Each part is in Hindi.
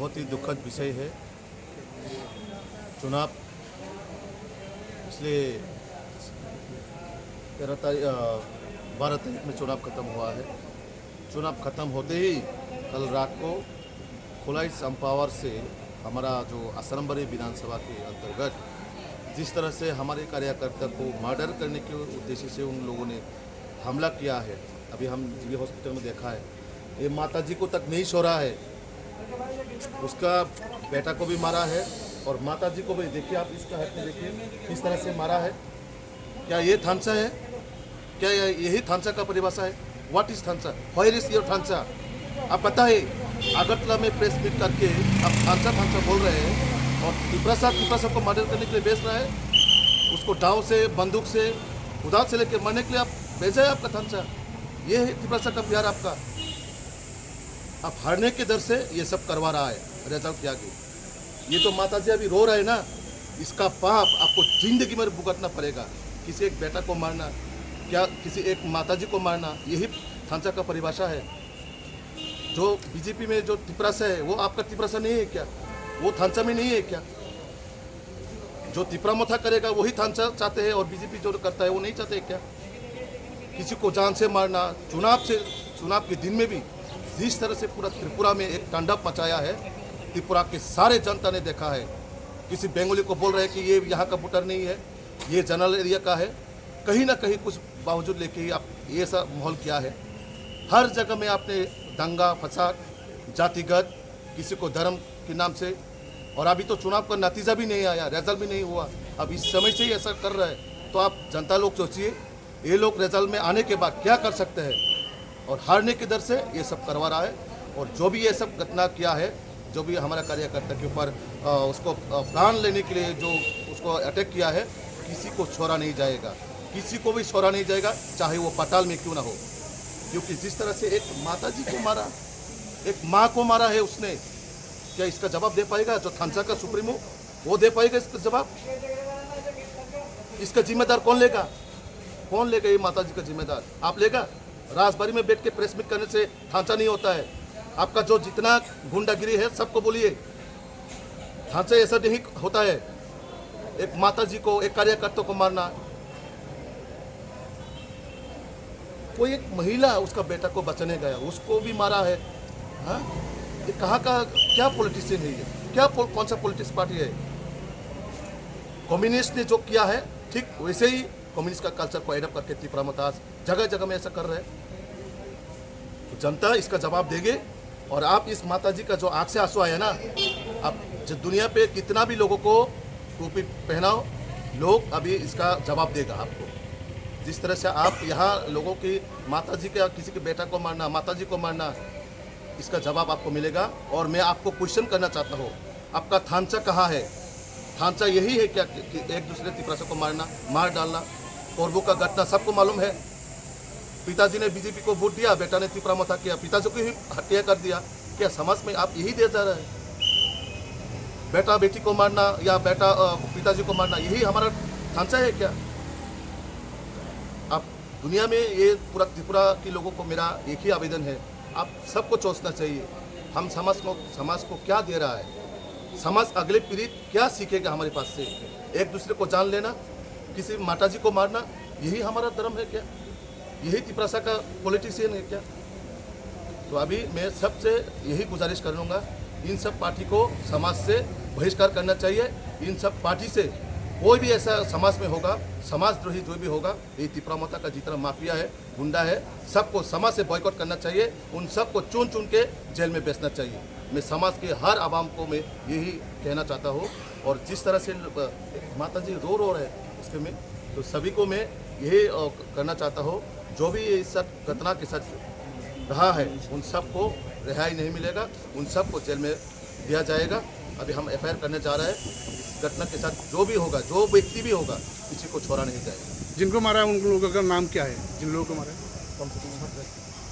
बहुत ही दुखद विषय है। चुनाव इसलिए 12 तारीख में चुनाव खत्म हुआ है। चुनाव खत्म होते ही कल रात को खुलाई संपावर से हमारा जो असरम्बरी विधानसभा के अंतर्गत जिस तरह से हमारे कार्यकर्ता को मर्डर करने के उद्देश्य से उन लोगों ने हमला किया है, अभी हम जीवी हॉस्पिटल में देखा है। ये माताजी को तक नहीं छोड़ा है, उसका बेटा को भी मारा है और माताजी को भी। देखिए आप इसका हाथ में देखिए किस तरह से मारा है। क्या ये थानसा है? क्या यही थानसा का परिभाषा है? व्हाट इज थानसा? व्हेयर इज योर थानसा? आप पता है अगरतला में प्रेस मीट करके आप थानसा थानसा बोल रहे हैं और तिपरा को मर्डर करने के लिए बेच रहा है। उसको डाव से, बंदूक से, उदार से लेकर मरने के लिए आप भेजा है आपका थानसा। ये है तिपरा का प्यार आपका। आप हारने के डर से ये सब करवा रहा है रिजल्ट क्या कि ये तो माताजी अभी रो रहे हैं ना, इसका पाप आपको जिंदगी में भुगतना पड़ेगा। किसी एक बेटा को मारना, क्या किसी एक माताजी को मारना, यही थानसा का परिभाषा है। जो बीजेपी में जो तिपरासा है वो आपका तिपरासा नहीं है क्या? वो थानसा में नहीं है क्या? जो तिपरा मोथा करेगा वही थानसा चाहते हैं और बीजेपी जो करता है वो नहीं चाहते क्या? किसी को जान से मारना, चुनाव के दिन में भी जिस तरह से पूरा त्रिपुरा में एक तांडव मचाया है, त्रिपुरा के सारे जनता ने देखा है। किसी बंगाली को बोल रहे हैं कि ये यहाँ का वोटर नहीं है, ये जनरल एरिया का है। कहीं ना कहीं कुछ बावजूद लेके ही आप ये सब माहौल किया है। हर जगह में आपने दंगा फसाद, जातिगत, किसी को धर्म के नाम से, और अभी तो चुनाव का नतीजा भी नहीं आया, रिजल्ट भी नहीं हुआ। अब इस समय से ही ऐसा कर रहा है तो आप जनता लोग सोचिए ये लोग रिजल्ट में आने के बाद क्या कर सकते हैं। और हारने के डर से ये सब करवा रहा है। और जो भी ये सब घटना किया है, जो भी हमारा कार्यकर्ता के ऊपर उसको प्राण लेने के लिए जो उसको अटैक किया है, किसी को छोड़ा नहीं जाएगा, किसी को भी छोड़ा नहीं जाएगा, चाहे वो पाताल में क्यों ना हो। क्योंकि जिस तरह से एक माताजी को मारा, एक माँ को मारा है उसने, क्या इसका जवाब दे पाएगा जो थानसा का सुप्रीमो? वो दे पाएगा इसका जवाब? इसका जिम्मेदार कौन लेगा? कौन लेगा ये माताजी का जिम्मेदार? आप लेगा? राजबाड़ी में बैठ के प्रेस मीट करने से थानसा नहीं होता है। आपका जो जितना गुंडागिरी है सबको बोलिए, थानसा ऐसा नहीं होता है। एक माताजी को, एक कार्यकर्ता को मारना, कोई एक महिला उसका बेटा को बचाने गया उसको भी मारा है। हाँ, ये कहाँ का क्या पॉलिटिशियन है ये? क्या कौन सा पॉलिटिक्स पार्टी है? कम्युनिस्ट ने जो किया है ठीक वैसे ही कम्युनिस्ट का कल्चर को एडप्ट करके त्रिपुरा मताज जगह जगह में ऐसा कर रहे हैं। तो जनता इसका जवाब देंगे। और आप इस माताजी का जो आँख से आंसू आया ना, आप जो दुनिया पे कितना भी लोगों को टोपी पहनाओ, लोग अभी इसका जवाब देगा आपको। जिस तरह से आप यहाँ लोगों की माताजी का, किसी के बेटा को मारना, माताजी को मारना, इसका जवाब आपको मिलेगा। और मैं आपको क्वेश्चन करना चाहता हूँ, आपका थानसा कहाँ है? थानसा यही है क्या कि एक दूसरे तिपरासा को मारना, मार डालना? कोरबो का घटना सबको मालूम है। पिताजी ने बीजेपी को वोट दिया, बेटा ने तिपरा मथा किया, पिताजी को ही हत्या कर दिया। क्या समाज में आप यही दे जा रहे हैं? बेटा बेटी को मारना या बेटा पिताजी को मारना, यही हमारा थानसा है क्या? आप दुनिया में ये पूरा त्रिपुरा के लोगों को मेरा एक ही आवेदन है, आप सबको सोचना चाहिए हम समाज को क्या दे रहा है, समाज अगले पीढ़ी क्या सीखेगा हमारे पास से। एक दूसरे को जान लेना, किसी माताजी को मारना, यही हमारा धर्म है क्या? यही तिपरासा का पॉलिटिशियन है क्या? तो अभी मैं सबसे यही गुजारिश करूँगा, इन सब पार्टी को समाज से बहिष्कार करना चाहिए। इन सब पार्टी से कोई भी ऐसा समाज में होगा, समाजद्रोही जो भी होगा, ये त्रिपुरा माता का जितना माफिया है, गुंडा है, सबको समाज से बॉयकॉट करना चाहिए। उन सबको चुन चुन के जेल में बेचना चाहिए। मैं समाज के हर आवाम को मैं यही कहना चाहता हूँ। और जिस तरह से माता जी रो रहे हैं उसके में, तो सभी को मैं यही करना चाहता हूँ, जो भी इस सब घटना के साथ रहा है उन सबको रिहाई नहीं मिलेगा, उन सबको जेल में दिया जाएगा। अभी हम एफआईआर करने जा रहे हैं। इस घटना के साथ जो भी होगा, जो व्यक्ति भी होगा, किसी को छोड़ा नहीं जाएगा। जिनको मारा है उन लोगों का नाम क्या है? जिन लोगों को मारा है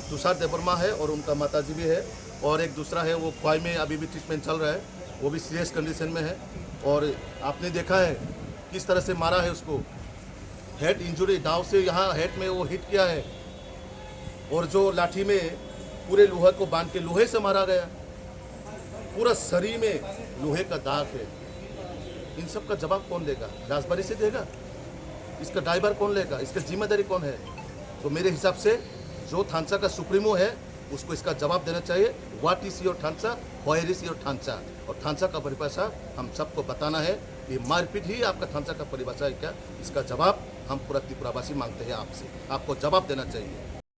तुषार देवर्मा है और उनका माताजी भी है, और एक दूसरा है वो क्वाई में अभी भी ट्रीटमेंट चल रहा है, वो भी सीरियस कंडीशन में है। और आपने देखा है किस तरह से मारा है उसको, हेड इंजुरी, दाव से यहाँ हेड में वो हिट किया है, और जो लाठी में पूरे लोहे को बांध के लोहे से मारा गया। पूरा शरीर में लोहे का दाग है। इन सब का जवाब कौन देगा? राजबारी से देगा? इसका ड्राइवर कौन लेगा? इसका जिम्मेदारी कौन है? तो मेरे हिसाब से जो थानसा का सुप्रीमो है उसको इसका जवाब देना चाहिए। व्हाट इज योर थानसा, व्हेयर इज योर थानसा। और थानसा का परिभाषा हम सबको बताना है। ये मारपीट ही आपका थानसा का परिभाषा है क्या? इसका जवाब हम पूरा त्रिपुरावासी मांगते हैं आपसे। आपको जवाब देना चाहिए।